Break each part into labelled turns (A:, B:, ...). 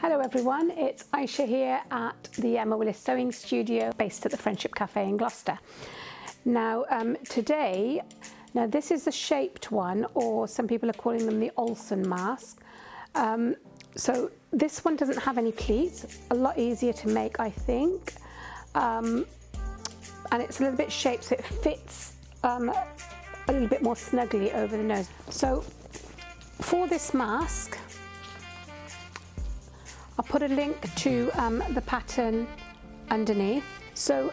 A: Hello everyone, it's Aisha here at the Emma Willis Sewing Studio based at the Friendship Cafe in Gloucester. Now today, this is the shaped one, or some people are calling them the Olson mask. So this one doesn't have any pleats, a lot easier to make I think, and it's a little bit shaped so it fits a little bit more snuggly over the nose. So for this mask, I'll put a link to the pattern underneath. So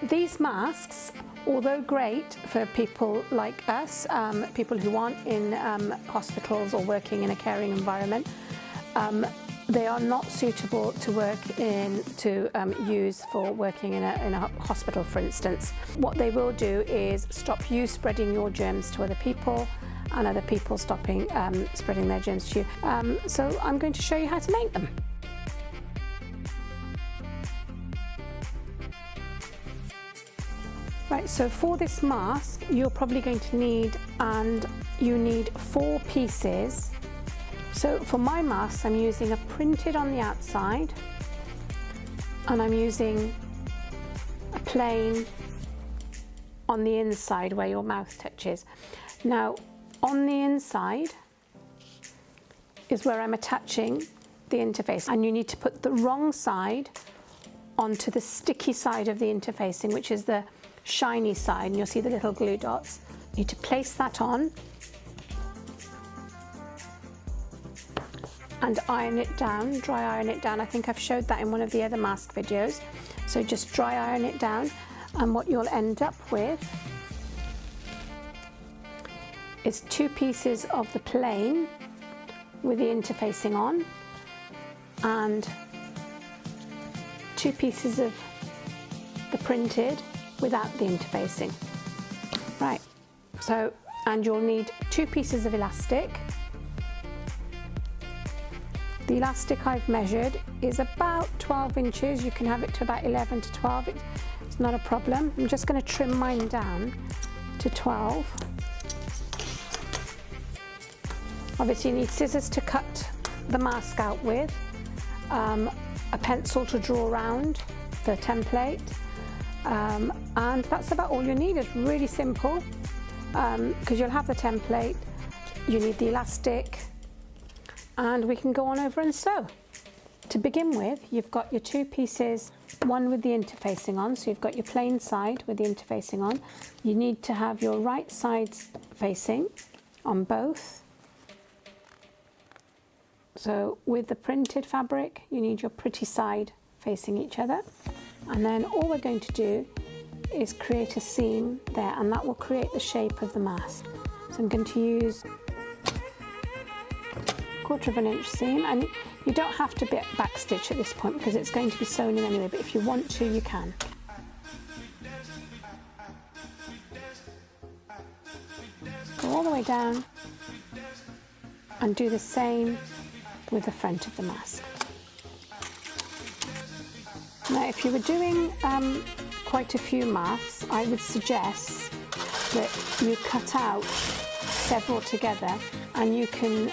A: these masks, although great for people like us, people who aren't in hospitals or working in a caring environment, they are not suitable to use for working in a hospital, for instance. What they will do is stop you spreading your germs to other people, and other people stopping spreading their germs to you. So I'm going to show you how to make them. Right, so for this mask you're probably going to need, you need 4 pieces. So for my mask I'm using a printed on the outside, and I'm using a plain on the inside where your mouth touches. Now on the inside is where I'm attaching the interface, and you need to put the wrong side onto the sticky side of the interfacing, which is the shiny side, and you'll see the little glue dots. You need to place that on and iron it down, dry iron it down. I think I've showed that in one of the other mask videos. So just dry iron it down, and what you'll end up with is 2 pieces of the plain with the interfacing on, and 2 pieces of the printed without the interfacing. Right, so, and you'll need 2 pieces of elastic. The elastic I've measured is about 12 inches. You can have it to about 11 to 12. It's not a problem. I'm just going to trim mine down to 12. Obviously you need scissors to cut the mask out with, a pencil to draw around the template, and that's about all you need. It's really simple, because you'll have the template, you need the elastic, and we can go on over and sew. To begin with, you've got your 2 pieces, one with the interfacing on, so you've got your plain side with the interfacing on. You need to have your right sides facing on both. So with the printed fabric, you need your pretty side facing each other. And then all we're going to do is create a seam there, and that will create the shape of the mask. So I'm going to use 1/4 inch seam, and you don't have to backstitch at this point because it's going to be sewn in anyway, but if you want to, you can. Go all the way down and do the same with the front of the mask. Now if you were doing quite a few masks, I would suggest that you cut out several together, and you can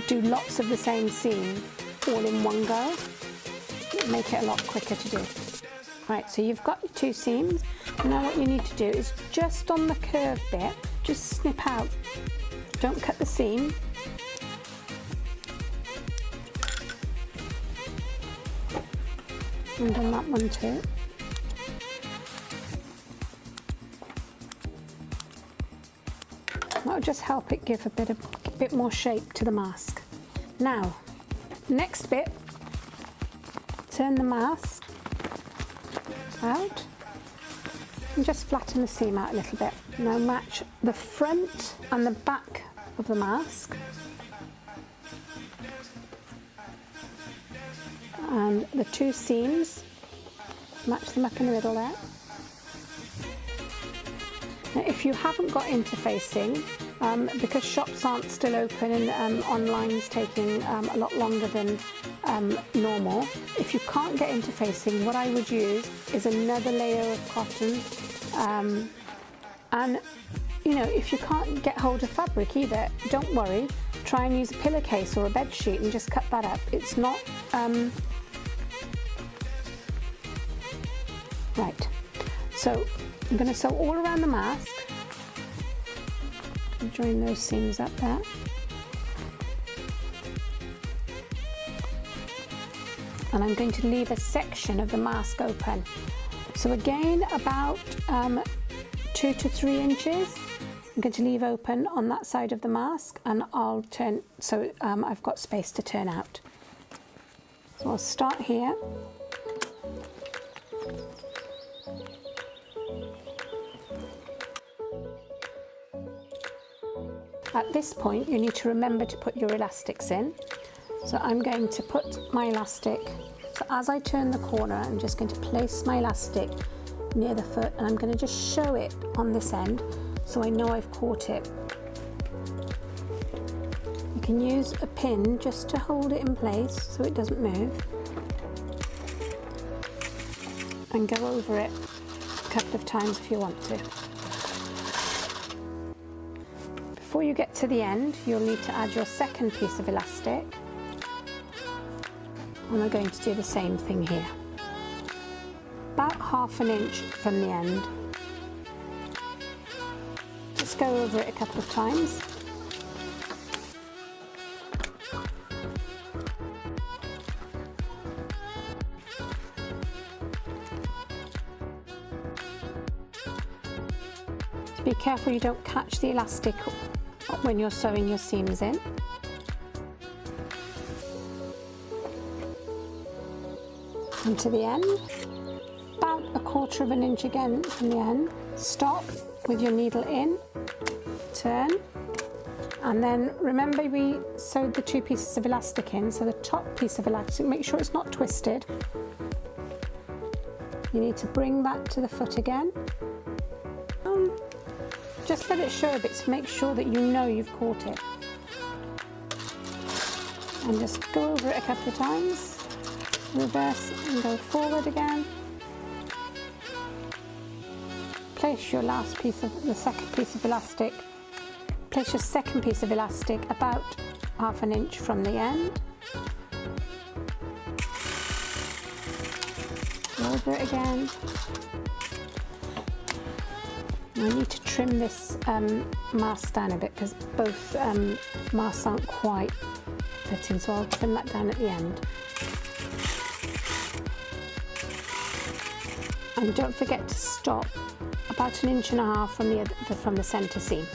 A: do lots of the same seam all in one go. It'll make it a lot quicker to do. Right, so you've got your 2 seams. Now what you need to do is just on the curved bit, just snip out. Don't cut the seam. And on that one too. That'll just help it give a bit more shape to the mask. Now, next bit, turn the mask out and just flatten the seam out a little bit. Now match the front and the back of the mask, and the 2 seams, match them up in the middle there. Now if you haven't got interfacing, because shops aren't still open and online's taking a lot longer than normal, if you can't get interfacing, what I would use is another layer of cotton, and you know, if you can't get hold of fabric either, don't worry. Try and use a pillowcase or a bed sheet and just cut that up. It's not right. So I'm going to sew all around the mask. Join those seams up there. And I'm going to leave a section of the mask open. So again, about 2 to 3 inches. I'm going to leave open on that side of the mask, and I'll turn, so I've got space to turn out. So I'll start here. At this point, you need to remember to put your elastics in. So I'm going to put my elastic, so as I turn the corner, I'm just going to place my elastic near the foot, and I'm going to just show it on this end so I know I've caught it. You can use a pin just to hold it in place so it doesn't move, and go over it a couple of times if you want to. Before you get to the end, you'll need to add your second piece of elastic, and we're going to do the same thing here. About 1/2 inch from the end. Just go over it a couple of times. So be careful you don't catch the elastic when you're sewing your seams in. And to the end, about 1/4 inch again from the end. Stop with your needle in, turn, and then remember we sewed the 2 pieces of elastic in, so the top piece of elastic, make sure it's not twisted. You need to bring that to the foot again. Just let it show a bit to make sure that you know you've caught it. And just go over it a couple of times. Reverse and go forward again. Place your last piece of the second piece of elastic. Place your second piece of elastic about 1/2 inch from the end. Go over it again. I need to trim this mask down a bit because both masks aren't quite fitting, so I'll trim that down at the end. And don't forget to stop about 1.5 inches from the centre seam.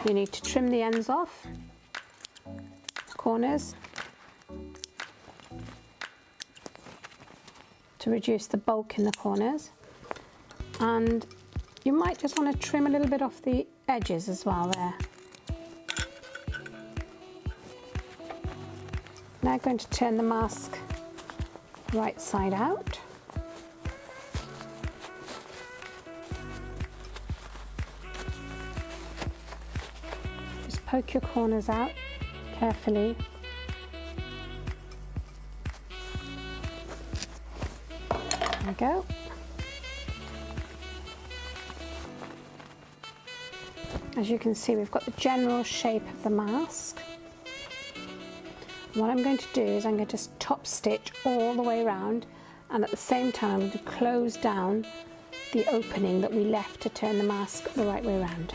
A: You need to trim the ends off, corners, to reduce the bulk in the corners, and you might just want to trim a little bit off the edges as well there. Now I'm going to turn the mask right side out. Just poke your corners out carefully. There we go. As you can see, we've got the general shape of the mask. What I'm going to do is I'm going to top stitch all the way around, and at the same time I'm going to close down the opening that we left to turn the mask the right way around.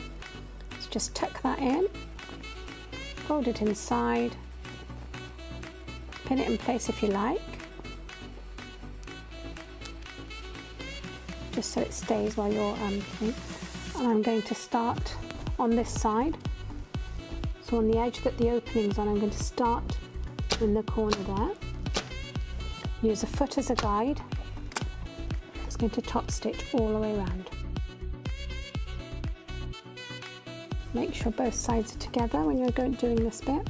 A: So just tuck that in, fold it inside, pin it in place if you like, just so it stays while you're and I'm going to start on this side. So on the edge that the opening's on, I'm going to start in the corner there. Use a foot as a guide. Just going to top stitch all the way around. Make sure both sides are together when you're doing this bit.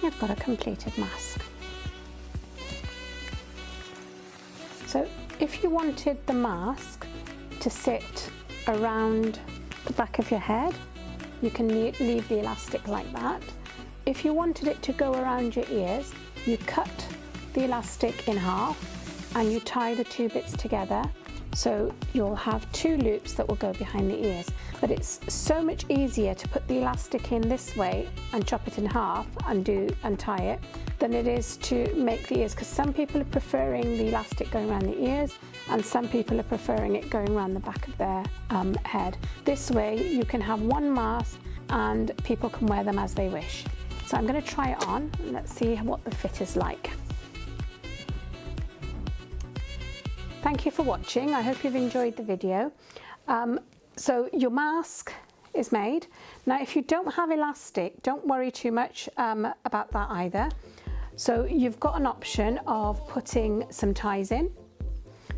A: you've got a completed mask. So if you wanted the mask to sit around the back of your head, you can leave the elastic like that. If you wanted it to go around your ears, you cut the elastic in half and you tie the two bits together, so you'll have two loops that will go behind the ears. But it's so much easier to put the elastic in this way and chop it in half and tie it than it is to make the ears, because some people are preferring the elastic going around the ears and some people are preferring it going around the back of their head. This way you can have one mask and people can wear them as they wish. So I'm going to try it on and let's see what the fit is like. Thank you for watching. I hope you've enjoyed the video. So your mask is made. Now if you don't have elastic, don't worry too much about that either. So you've got an option of putting some ties in.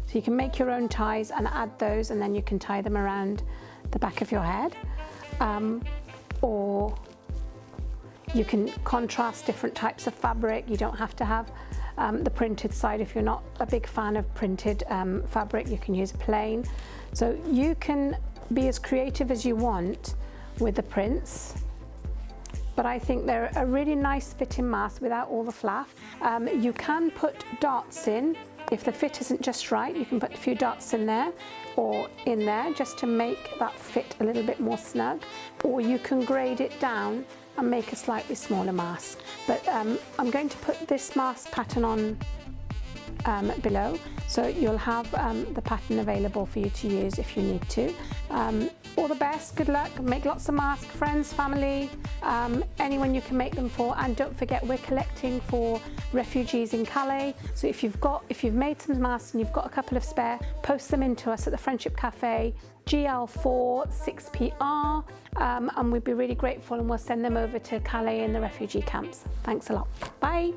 A: So you can make your own ties and add those, and then you can tie them around the back of your head. Or you can contrast different types of fabric. You don't have to have the printed side. If you're not a big fan of printed fabric, you can use plain. So you can be as creative as you want with the prints, but I think they're a really nice fitting mask without all the fluff. You can put darts in. If the fit isn't just right, you can put a few darts in there or in there just to make that fit a little bit more snug, or you can grade it down and make a slightly smaller mask. But I'm going to put this mask pattern on below, so you'll have the pattern available for you to use if you need to. All the best, good luck, make lots of masks, friends, family, anyone you can make them for. And don't forget, we're collecting for refugees in Calais, so if you've made some masks and you've got a couple of spare, post them into us at the Friendship Cafe, GL4 6PR, and we'd be really grateful, and we'll send them over to Calais in the refugee camps. Thanks a lot. Bye.